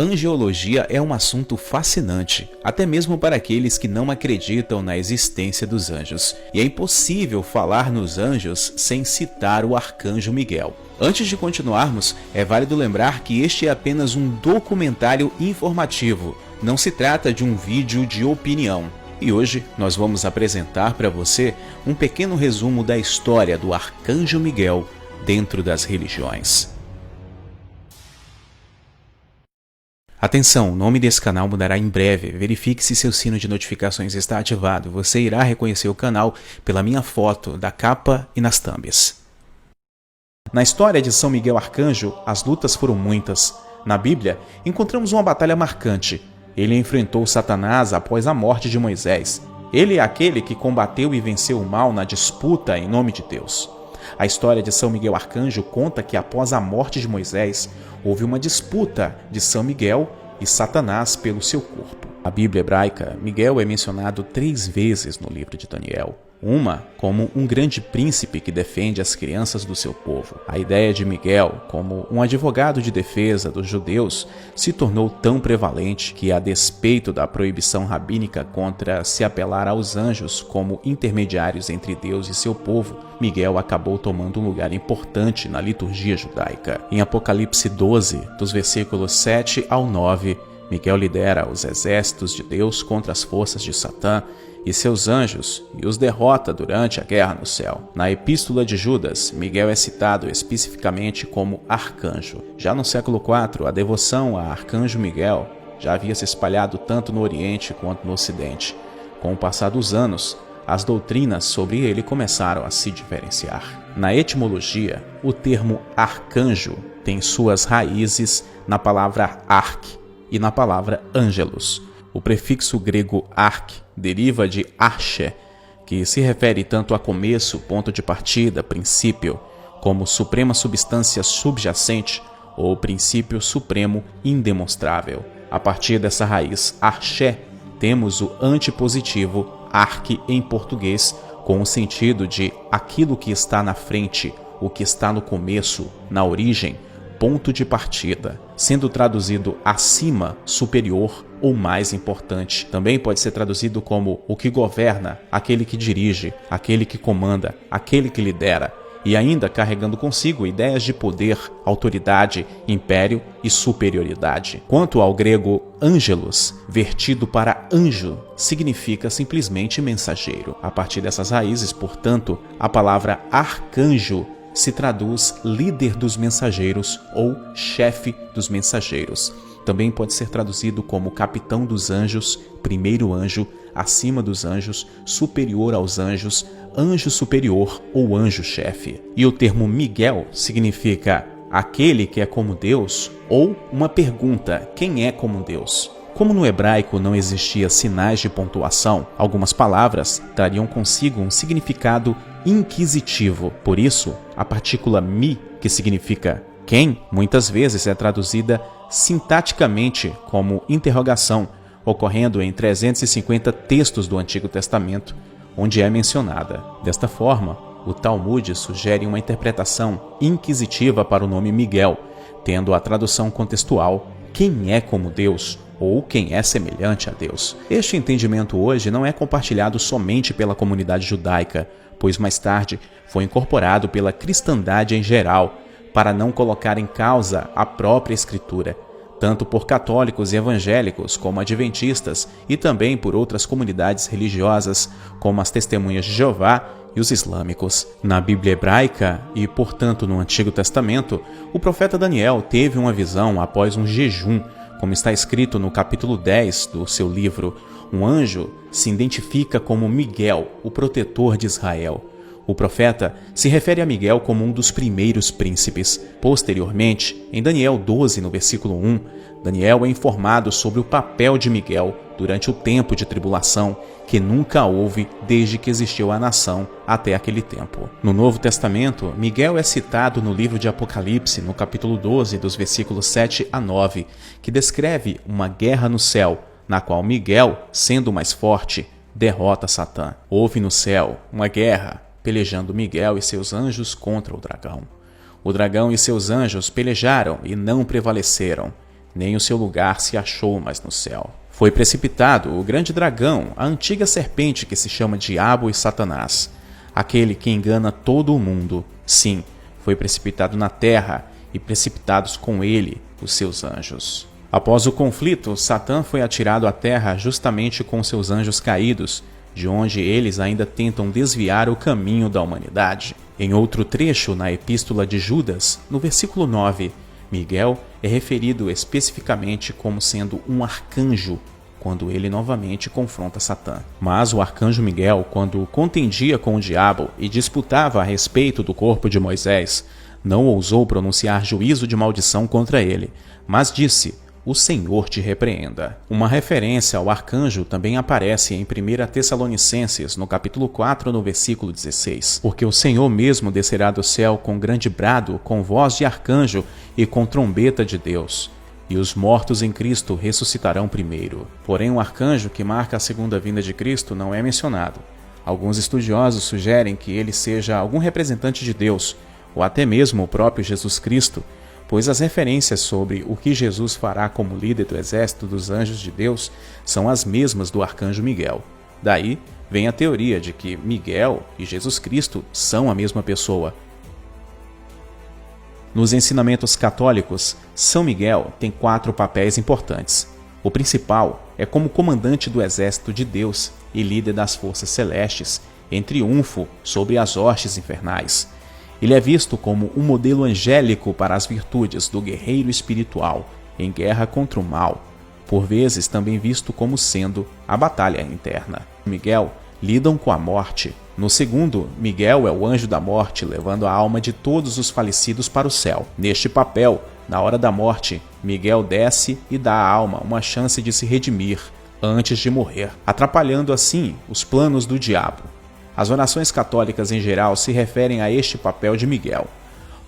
Angelologia é um assunto fascinante, até mesmo para aqueles que não acreditam na existência dos anjos. E é impossível falar nos anjos sem citar o arcanjo Miguel. Antes de continuarmos, é válido lembrar que este é apenas um documentário informativo. Não se trata de um vídeo de opinião. E hoje nós vamos apresentar para você um pequeno resumo da história do arcanjo Miguel dentro das religiões. Atenção, o nome desse canal mudará em breve. Verifique se seu sino de notificações está ativado. Você irá reconhecer o canal pela minha foto da capa e nas thumbs. Na história de São Miguel Arcanjo, as lutas foram muitas. Na Bíblia, encontramos uma batalha marcante. Ele enfrentou Satanás após a morte de Moisés. Ele é aquele que combateu e venceu o mal na disputa em nome de Deus. A história de São Miguel Arcanjo conta que após a morte de Moisés, houve uma disputa de São Miguel e Satanás pelo seu corpo. Na Bíblia hebraica, Miguel é mencionado 3 vezes no livro de Daniel. Uma como um grande príncipe que defende as crianças do seu povo. A ideia de Miguel como um advogado de defesa dos judeus se tornou tão prevalente que, a despeito da proibição rabínica contra se apelar aos anjos como intermediários entre Deus e seu povo, Miguel acabou tomando um lugar importante na liturgia judaica. Em Apocalipse 12, dos versículos 7 ao 9, Miguel lidera os exércitos de Deus contra as forças de Satã e seus anjos e os derrota durante a guerra no céu. Na Epístola de Judas, Miguel é citado especificamente como arcanjo. Já no século IV, a devoção a arcanjo Miguel já havia se espalhado tanto no Oriente quanto no Ocidente. Com o passar dos anos, as doutrinas sobre ele começaram a se diferenciar. Na etimologia, o termo arcanjo tem suas raízes na palavra arque e na palavra ângelos. O prefixo grego arque deriva de arche, que se refere tanto a começo, ponto de partida, princípio, como suprema substância subjacente ou princípio supremo indemonstrável. A partir dessa raiz arche, temos o antepositivo arque em português, com o sentido de aquilo que está na frente, o que está no começo, na origem, ponto de partida, sendo traduzido acima, superior ou mais importante. Também pode ser traduzido como o que governa, aquele que dirige, aquele que comanda, aquele que lidera, e ainda carregando consigo ideias de poder, autoridade, império e superioridade. Quanto ao grego angelos, vertido para anjo, significa simplesmente mensageiro. A partir dessas raízes, portanto, a palavra arcanjo se traduz líder dos mensageiros ou chefe dos mensageiros. Também pode ser traduzido como capitão dos anjos, primeiro anjo, acima dos anjos, superior aos anjos, anjo superior ou anjo-chefe. E o termo Miguel significa aquele que é como Deus ou uma pergunta, quem é como Deus? Como no hebraico não existia sinais de pontuação, algumas palavras trariam consigo um significado inquisitivo. Por isso, a partícula mi, que significa quem, muitas vezes é traduzida sintaticamente como interrogação, ocorrendo em 350 textos do Antigo Testamento, onde é mencionada. Desta forma, o Talmud sugere uma interpretação inquisitiva para o nome Miguel, tendo a tradução contextual quem é como Deus ou quem é semelhante a Deus. Este entendimento hoje não é compartilhado somente pela comunidade judaica, pois mais tarde foi incorporado pela cristandade em geral, para não colocar em causa a própria Escritura, tanto por católicos e evangélicos como adventistas e também por outras comunidades religiosas, como as Testemunhas de Jeová e os islâmicos. Na Bíblia hebraica e, portanto, no Antigo Testamento, o profeta Daniel teve uma visão após um jejum, como está escrito no capítulo 10 do seu livro. Um anjo se identifica como Miguel, o protetor de Israel. O profeta se refere a Miguel como um dos primeiros príncipes. Posteriormente, em Daniel 12, no versículo 1, Daniel é informado sobre o papel de Miguel durante o tempo de tribulação, que nunca houve desde que existiu a nação até aquele tempo. No Novo Testamento, Miguel é citado no livro de Apocalipse, no capítulo 12, dos versículos 7 a 9, que descreve uma guerra no céu, na qual Miguel, sendo o mais forte, derrota Satã. Houve no céu uma guerra, pelejando Miguel e seus anjos contra o dragão. O dragão e seus anjos pelejaram e não prevaleceram. nem o seu lugar se achou mais no céu. Foi precipitado o grande dragão, a antiga serpente que se chama Diabo e Satanás, aquele que engana todo o mundo. Sim, foi precipitado na terra e precipitados com ele os seus anjos. Após o conflito, Satã foi atirado à terra justamente com seus anjos caídos, de onde eles ainda tentam desviar o caminho da humanidade. Em outro trecho, na Epístola de Judas, no versículo 9, Miguel é referido especificamente como sendo um arcanjo, quando ele novamente confronta Satã. Mas o arcanjo Miguel, quando contendia com o diabo e disputava a respeito do corpo de Moisés, não ousou pronunciar juízo de maldição contra ele, mas disse: "O Senhor te repreenda". Uma referência ao arcanjo também aparece em 1 Tessalonicenses, no capítulo 4, no versículo 16. Porque o Senhor mesmo descerá do céu com grande brado, com voz de arcanjo e com trombeta de Deus. E os mortos em Cristo ressuscitarão primeiro. Porém, o arcanjo que marca a segunda vinda de Cristo não é mencionado. Alguns estudiosos sugerem que ele seja algum representante de Deus, ou até mesmo o próprio Jesus Cristo, pois as referências sobre o que Jesus fará como líder do exército dos anjos de Deus são as mesmas do arcanjo Miguel. Daí vem a teoria de que Miguel e Jesus Cristo são a mesma pessoa. Nos ensinamentos católicos, São Miguel tem 4 papéis importantes. O principal é como comandante do exército de Deus e líder das forças celestes, em triunfo sobre as hostes infernais. Ele é visto como um modelo angélico para as virtudes do guerreiro espiritual em guerra contra o mal, por vezes também visto como sendo a batalha interna. Miguel lidam com a morte. No segundo, Miguel é o anjo da morte, levando a alma de todos os falecidos para o céu. Neste papel, na hora da morte, Miguel desce e dá à alma uma chance de se redimir antes de morrer, atrapalhando assim os planos do diabo. As orações católicas em geral se referem a este papel de Miguel.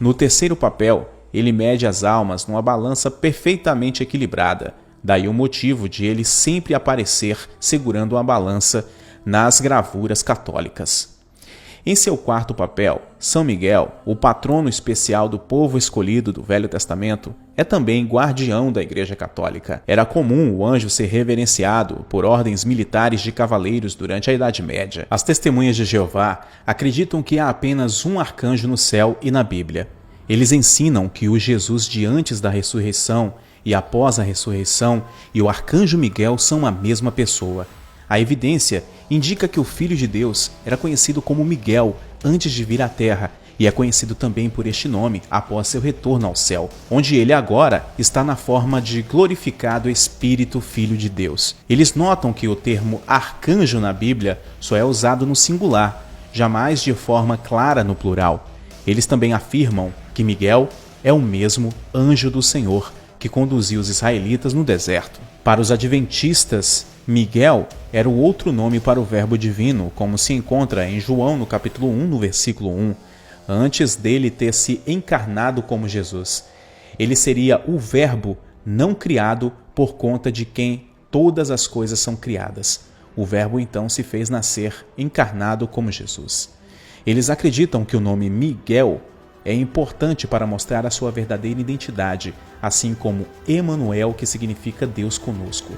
No terceiro papel, ele mede as almas numa balança perfeitamente equilibrada, daí o motivo de ele sempre aparecer segurando uma balança nas gravuras católicas. Em seu quarto papel, São Miguel, o patrono especial do povo escolhido do Velho Testamento, é também guardião da Igreja Católica. Era comum o anjo ser reverenciado por ordens militares de cavaleiros durante a Idade Média. As testemunhas de Jeová acreditam que há apenas um arcanjo no céu e na Bíblia. Eles ensinam que o Jesus de antes da ressurreição e após a ressurreição e o arcanjo Miguel são a mesma pessoa. A evidência indica que o Filho de Deus era conhecido como Miguel antes de vir à Terra e é conhecido também por este nome após seu retorno ao céu, onde ele agora está na forma de glorificado Espírito Filho de Deus. Eles notam que o termo arcanjo na Bíblia só é usado no singular, jamais de forma clara no plural. Eles também afirmam que Miguel é o mesmo anjo do Senhor que conduziu os israelitas no deserto. Para os adventistas, Miguel era o outro nome para o Verbo divino, como se encontra em João no capítulo 1, no versículo 1, antes dele ter se encarnado como Jesus. Ele seria o Verbo não criado por conta de quem todas as coisas são criadas. O Verbo então se fez nascer encarnado como Jesus. Eles acreditam que o nome Miguel é importante para mostrar a sua verdadeira identidade, assim como Emanuel, que significa Deus conosco.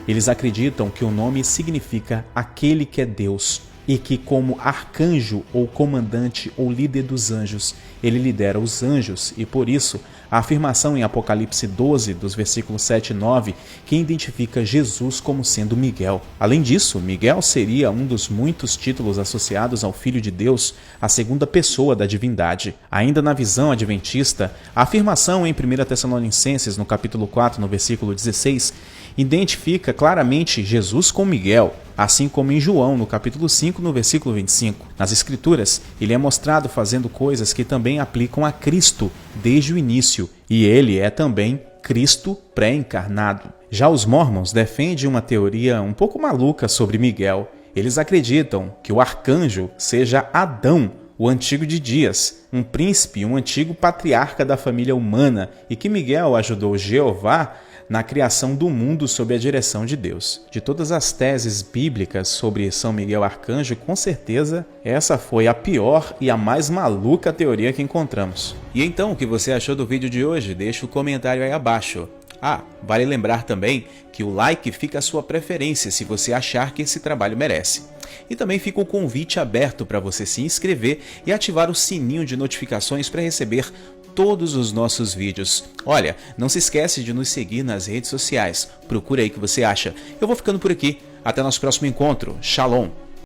Eles acreditam que o nome significa aquele que é Deus e que, como arcanjo ou comandante ou líder dos anjos, ele lidera os anjos e, por isso, a afirmação em Apocalipse 12, dos versículos 7 e 9, que identifica Jesus como sendo Miguel. Além disso, Miguel seria um dos muitos títulos associados ao Filho de Deus, a segunda pessoa da divindade. Ainda na visão adventista, a afirmação em 1 Tessalonicenses, no capítulo 4, no versículo 16, identifica claramente Jesus com Miguel, assim como em João, no capítulo 5, no versículo 25. Nas Escrituras, ele é mostrado fazendo coisas que também aplicam a Cristo desde o início, e ele é também Cristo pré-encarnado. Já os Mormons defendem uma teoria um pouco maluca sobre Miguel. Eles acreditam que o arcanjo seja Adão, o antigo de dias, um príncipe, um antigo patriarca da família humana, e que Miguel ajudou Jeová na criação do mundo sob a direção de Deus. De todas as teses bíblicas sobre São Miguel Arcanjo, com certeza essa foi a pior e a mais maluca teoria que encontramos. E então, o que você achou do vídeo de hoje? Deixa o comentário aí abaixo. Ah, vale lembrar também que o like fica à sua preferência se você achar que esse trabalho merece. E também fica o convite aberto para você se inscrever e ativar o sininho de notificações para receber todos os nossos vídeos. Olha, não se esquece de nos seguir nas redes sociais. Procura aí o que você acha. Eu vou ficando por aqui. Até nosso próximo encontro. Shalom!